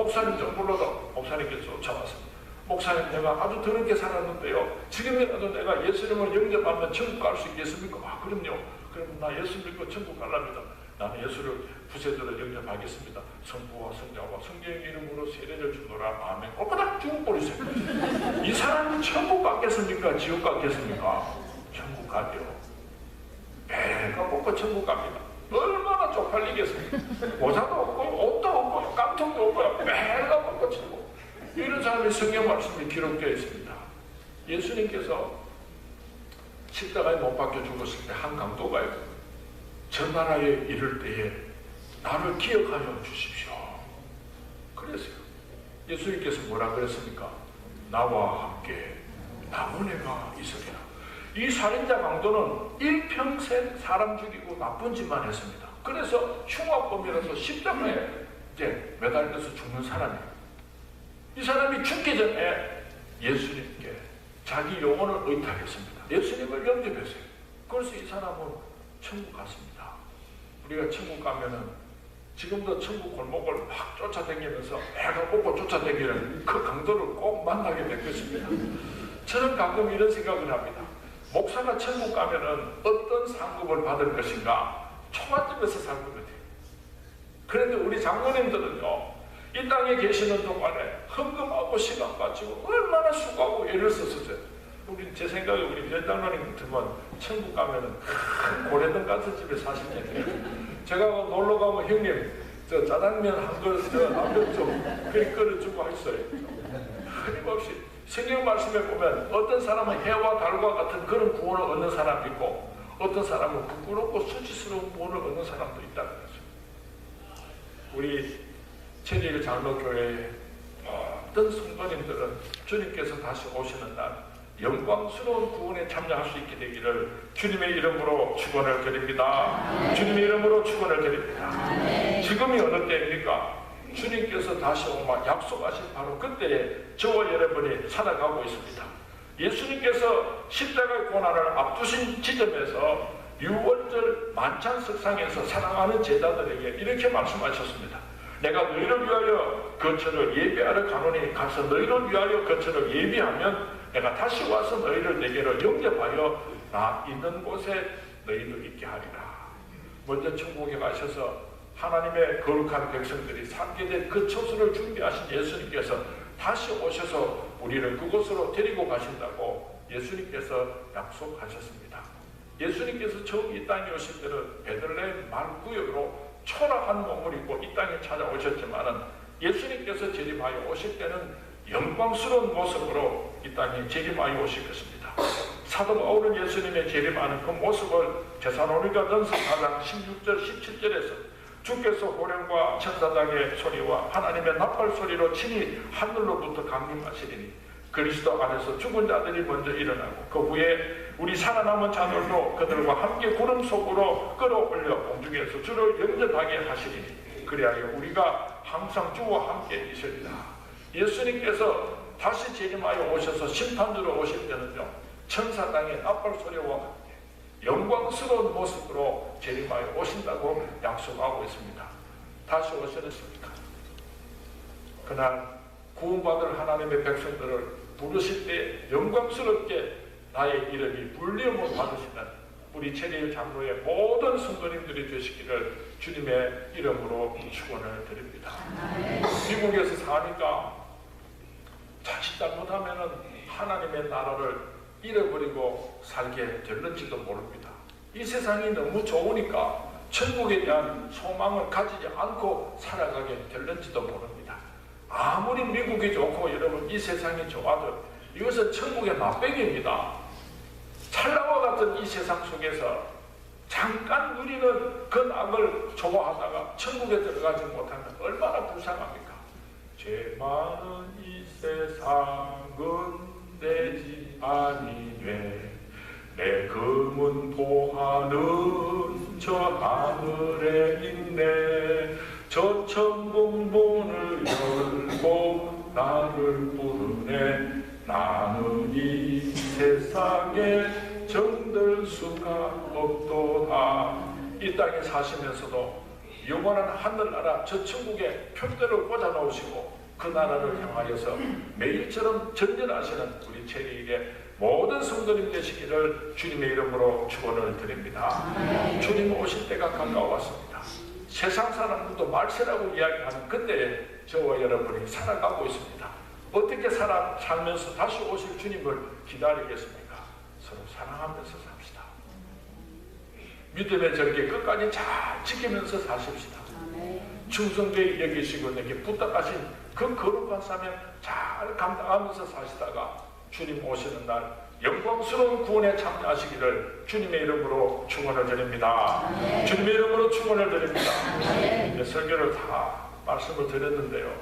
목사님께서 쫓아왔습니다. 목사님, 내가 아주 더럽게 살았는데요, 지금이라도 내가 예수님을 영접하면 천국 갈 수 있겠습니까? 그럼요. 그럼 나 예수 믿고 천국 갈랍니다. 나는 예수를 구세주로 영접하겠습니다. 성부와 성자와 성령의 이름으로 세례를 주노라. 아멘. 꼬꼬닥 죽어버리세요. 이 사람이 천국 갔겠습니까? 지옥 갔겠습니까? 천국 가죠. 배가 뽑고 천국 갑니다. 얼마나 쪽팔리겠습니까? 모자도 없고 옷도 없고 깡통도 없고 배가 뽑고 천국. 이런 사람이 성경 말씀이 기록되어 있습니다. 예수님께서 십자가에 못 박혀 죽었을 때 한 강도가요, 저 나라에 이를 때에 나를 기억하여 주십시오. 그랬어요. 예수님께서 뭐라 그랬습니까? 나와 함께 나무네가 있으리라. 이 살인자 강도는 일평생 사람 죽이고 나쁜 짓만 했습니다. 그래서 흉악범이라서 십자가에 이제 매달려서 죽는 사람이에요. 이 사람이 죽기 전에 예수님께 자기 영혼을 의탁했습니다. 예수님을 영접했어요. 그래서 이 사람은 천국 갔습니다. 우리가 천국 가면은 지금도 천국 골목을 막 쫓아다니면서 애가 뽑고 쫓아다니는 그 강도를 꼭 만나게 될 것입니다. 저는 가끔 이런 생각을 합니다. 목사가 천국 가면은 어떤 상급을 받을 것인가? 초가집에서 살 것 같아요. 그런데 우리 장로님들은요, 이 땅에 계시는 동안에 헌금하고 시간 가지고 얼마나 수고하고 애를 썼었어요. 제 생각에 우리 변장로님 같으면 천국 가면은 큰 고래등 같은 집에 사실 텐데, 제가 놀러 가면 형님 저 짜장면 한 그릇 라면 좀 그리 끓여주고 했어요. 끊임없이 성경 말씀에 보면 어떤 사람은 해와 달과 같은 그런 구원을 얻는 사람이 있고 어떤 사람은 부끄럽고 수치스러운 구원을 얻는 사람도 있다는 거죠. 우리 천일 장로교회의 모든 성도님들은 주님께서 다시 오시는 날 영광스러운 구원에 참여할 수 있게 되기를 주님의 이름으로 축원을 드립니다. 주님의 이름으로 축원을 드립니다. 지금이 어느 때입니까? 주님께서 다시 오마 약속하신 바로 그때에 저와 여러분이 살아가고 있습니다. 예수님께서 십자가의 고난을 앞두신 지점에서 유월절 만찬석상에서 사랑하는 제자들에게 이렇게 말씀하셨습니다. 내가 너희를 위하여 거처를 예비하러 가노니 가서 너희를 위하여 거처를 예비하면 내가 다시 와서 너희를 내게로 영접하여 나 있는 곳에 너희도 있게 하리라. 먼저 천국에 가셔서 하나님의 거룩한 백성들이 살게 된 그 처소를 준비하신 예수님께서 다시 오셔서 우리를 그곳으로 데리고 가신다고 예수님께서 약속하셨습니다. 예수님께서 처음 이 땅에 오실 때는 베들레헴 말구역으로 초라한 몸을 입고 이 땅에 찾아오셨지만은 예수님께서 재림하여 오실 때는 영광스러운 모습으로 이 땅에 재림하여 오실 것입니다. 사도 바울은 예수님의 재림하는 그 모습을 데살로니가 전서 4장 16절 17절에서 주께서 호령과 천사장의 소리와 하나님의 나팔 소리로 친히 하늘로부터 강림하시리니 그리스도 안에서 죽은 자들이 먼저 일어나고 그 후에 우리 살아남은 자들도 그들과 함께 구름 속으로 끌어올려 공중에서 주를 영접하게 하시리니 그리하여 우리가 항상 주와 함께 있으리라. 예수님께서 다시 재림하여 오셔서 심판으로 오실 때는요, 천사당의 나팔 소리와 함께 영광스러운 모습으로 재림하여 오신다고 약속하고 있습니다. 다시 오셨습니까? 그날 구원받을 하나님의 백성들을 부르실 때 영광스럽게 나의 이름이 불리움을 받으시는 우리 체리일 장로의 모든 성도님들이 되시기를 주님의 이름으로 축원을 드립니다. 미국에서 사니까 자칫 잘못하면 하나님의 나라를 잃어버리고 살게 될는지도 모릅니다. 이 세상이 너무 좋으니까 천국에 대한 소망을 가지지 않고 살아가게 될는지도 모릅니다. 아무리 미국이 좋고 여러분 이 세상이 좋아도 이것은 천국의 맛배기입니다. 찰나와 같은 이 세상 속에서 잠깐 누리는 그 낙을 좋아하다가 천국에 들어가지 못하면 얼마나 불쌍합니까? 죄 많은 이 세상은 내지 아니되 내 금은 보하는 저 하늘에 있네. 저 천공문을 열고 나를 부르네. 나는 이 세상에 정들 수가 없도다. 이 땅에 사시면서도 영원한 하늘나라 저 천국에 표대를 꽂아놓으시고 그 나라를 향하여서 매일처럼 전진하시는 우리 체리에게 모든 성도님 되시기를 주님의 이름으로 축원을 드립니다. 주님 오실 때가 가까웠습니다. 세상 사람들도 말세라고 이야기하는 그때에 저와 여러분이 살아가고 있습니다. 어떻게 살면서 다시 오실 주님을 기다리겠습니까? 서로 사랑하면서 삽시다. 믿음의 절개 끝까지 잘 지키면서 사십시다. 충성되게 여기시고 내게 부탁하신 그 거룩한 사명 잘 감당하면서 사시다가 주님 오시는 날 영광스러운 구원에 참여하시기를 주님의 이름으로 축원을 드립니다. 주님의 이름으로 축원을 드립니다. 설교를 다 말씀을 드렸는데요,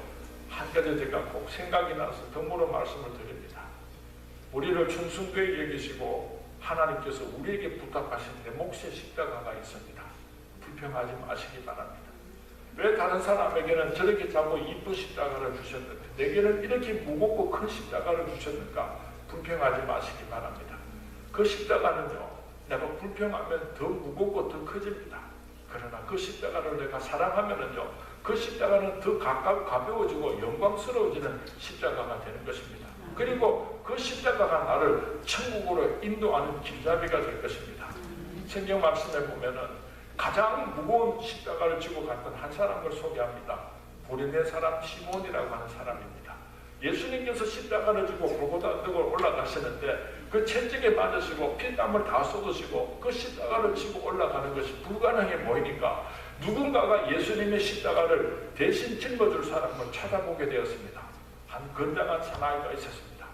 한 가지 제가 꼭 생각이 나서 덤으로 말씀을 드립니다. 우리를 충성되게 여기시고 하나님께서 우리에게 부탁하신 내 몫의 십자가가 있습니다. 불평하지 마시기 바랍니다. 왜 다른 사람에게는 저렇게 작고 이쁜 십자가를 주셨는데 내게는 이렇게 무겁고 큰 십자가를 주셨는가? 불평하지 마시기 바랍니다. 그 십자가는요, 내가 불평하면 더 무겁고 더 커집니다. 그러나 그 십자가를 내가 사랑하면은요, 그 십자가는 더 가벼워지고 영광스러워지는 십자가가 되는 것입니다. 그리고 그 십자가가 나를 천국으로 인도하는 길잡이가 될 것입니다. 성경 말씀에 보면은 가장 무거운 십자가를 지고 갔던 한 사람을 소개합니다. 구레네 사람 시몬이라고 하는 사람입니다. 예수님께서 십자가를 지고 골고다 언덕을 올라가시는데 그 채찍에 맞으시고 피땀을 다 쏟으시고 그 십자가를 지고 올라가는 것이 불가능해 보이니까 누군가가 예수님의 십자가를 대신 짊어줄 사람을 찾아보게 되었습니다. 한 건장한 사나이가 있었습니다.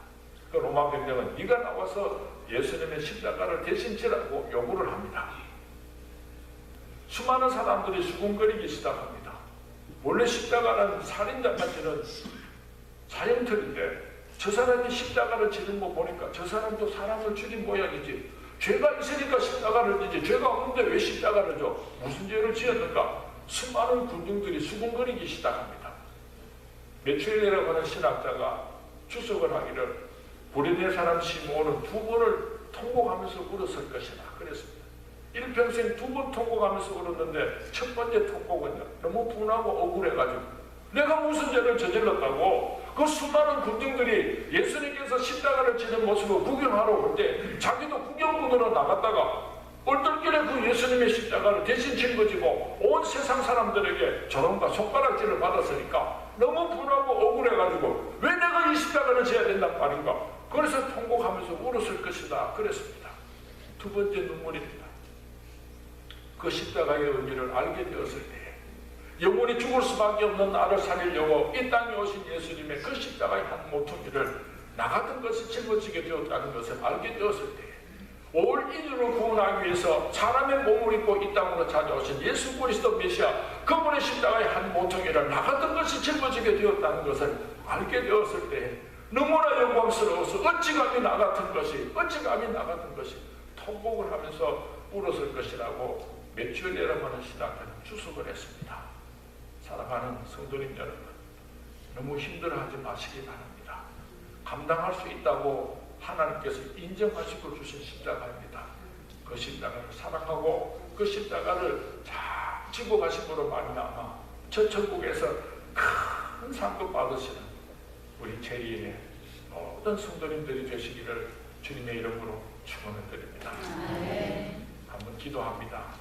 그 로마 병력은 네가 나와서 예수님의 십자가를 대신 지라고 요구를 합니다. 수많은 사람들이 수군거리기 시작합니다. 원래 십자가는 살인자가 지는 사형틀인데 저 사람이 십자가를 지는 거 보니까 저 사람도 사람을 죽인 모양이지, 죄가 있으니까 십자가를 지지 죄가 없는데 왜 십자가를 줘? 무슨 죄를 지었는가? 수많은 군중들이 수군거리기 시작합니다. 메추엘이라고 하는 신학자가 추석을 하기를 구레네 사람 시몬은 2번을 통곡하면서 울었을 것이다 그랬습니다. 일평생 2번 통곡하면서 울었는데 첫 번째 통곡은요, 너무 분하고 억울해가지고 내가 무슨 죄를 저질렀다고 그 수많은 군중들이 예수님께서 십자가를 지는 모습을 구경하러 올 때 자기도 구경꾼으로 나갔다가 얼떨결에 그 예수님의 십자가를 대신 짊어지고 온 세상 사람들에게 조롱과 손가락질을 받았으니까 너무 분하고 억울해가지고 왜 내가 이 십자가를 져야 된단 말인가? 그래서 통곡하면서 울었을 것이다 그랬습니다. 두 번째 눈물입니다. 그 십자가의 의미를 알게 되었을 때 영원히 죽을 수밖에 없는 나를 살리려고 이 땅에 오신 예수님의 그 십자가의 한 모퉁이를 나 같은 것이 짊어지게 되었다는 것을 알게 되었을 때 올 인류를 구원하기 위해서 사람의 몸을 입고 이 땅으로 찾아오신 예수 그리스도 메시아 그분의 십자가의 한 모퉁이를 나 같은 것이 짊어지게 되었다는 것을 알게 되었을 때 너무나 영광스러워서 어찌 감히 나 같은 것이 통곡을 하면서 울었을 것이라고 메추엘이라는 신학자는 추측을 했습니다. 사랑하는 성도님 여러분, 너무 힘들어하지 마시기 바랍니다. 감당할 수 있다고 하나님께서 인정하시고 주신 십자가입니다. 그 십자가를 사랑하고 그 십자가를 잘 지고 가심으로 말미암아 저 천국에서 큰 상급 받으시는 우리 제리의 모든 성도님들이 되시기를 주님의 이름으로 축원을 드립니다. 한번 기도합니다.